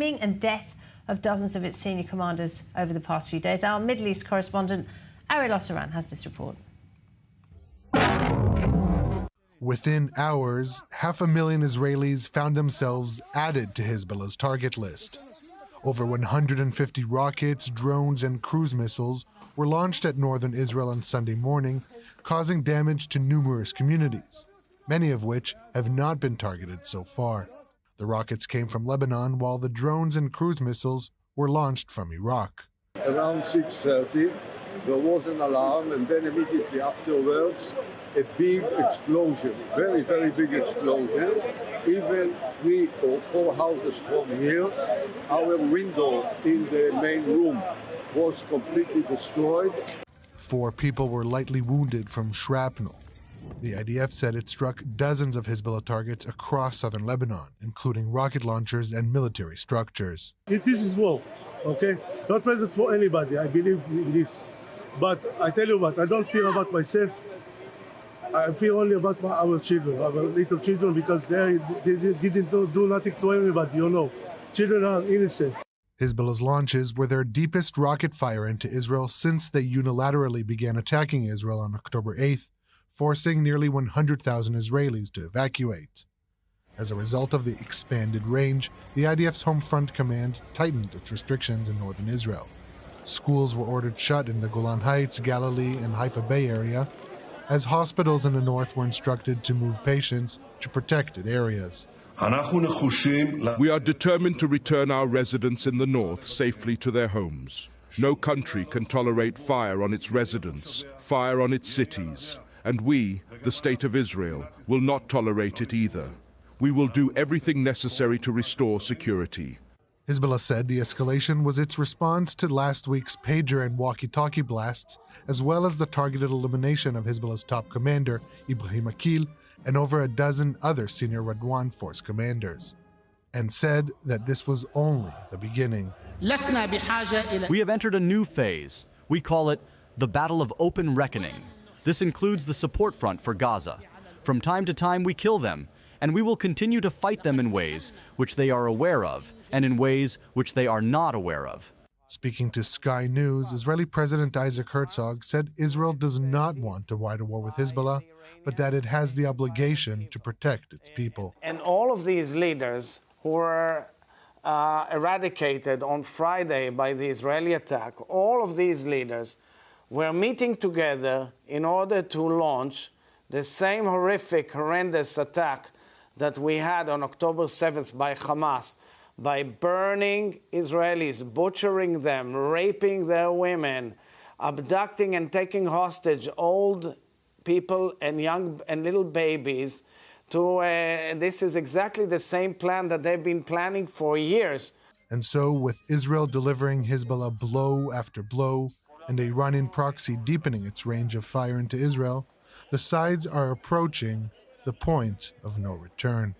maiming and death of dozens of its senior commanders over the past few days. Our Middle East correspondent Ariel Oseran has this report. Within hours, 500,000 Israelis found themselves added to Hezbollah's target list. Over 150 rockets, drones, and cruise missiles were launched at northern Israel on Sunday morning, causing damage to numerous communities, many of which have not been targeted so far. The rockets came from Lebanon, while the drones and cruise missiles were launched from Iraq. Around 6:30, there was an alarm, and then immediately afterwards, a big explosion, very, very big explosion. Even 3 or 4 houses from here, our window in the main room was completely destroyed. 4 people were lightly wounded from shrapnel. The IDF said it struck dozens of Hezbollah targets across southern Lebanon, including rocket launchers and military structures. This is war, okay? Not present for anybody, I believe in this. But I tell you what, I don't fear about myself. I fear only about our children, our little children, because they didn't do nothing to anybody, you know. Children are innocent. Hezbollah's launches were their deepest rocket fire into Israel since they unilaterally began attacking Israel on October 8th, forcing nearly 100,000 Israelis to evacuate. As a result of the expanded range, the IDF's Home Front Command tightened its restrictions in northern Israel. Schools were ordered shut in the Golan Heights, Galilee, and Haifa Bay area, as hospitals in the north were instructed to move patients to protected areas. We are determined to return our residents in the north safely to their homes. No country can tolerate fire on its residents, fire on its cities, and we, the State of Israel, will not tolerate it either. We will do everything necessary to restore security. Hezbollah said the escalation was its response to last week's pager and walkie-talkie blasts, as well as the targeted elimination of Hezbollah's top commander, Ibrahim Akil, and over a dozen other senior Radwan force commanders, and said that this was only the beginning. We have entered a new phase. We call it the Battle of Open Reckoning. This includes the support front for Gaza. From time to time we kill them, and we will continue to fight them in ways which they are aware of, and in ways which they are not aware of. Speaking to Sky News, Israeli President Isaac Herzog said Israel does not want to wage a war with Hezbollah, but that it has the obligation to protect its people. And all of these leaders who were eradicated on Friday by the Israeli attack, all of these leaders were meeting together in order to launch the same horrific, horrendous attack that we had on October 7th by Hamas, by burning Israelis, butchering them, raping their women, abducting and taking hostage old people and young and little babies. This is exactly the same plan that they've been planning for years. And so, with Israel delivering Hezbollah blow after blow, and the Iranian proxy deepening its range of fire into Israel, the sides are approaching the point of no return.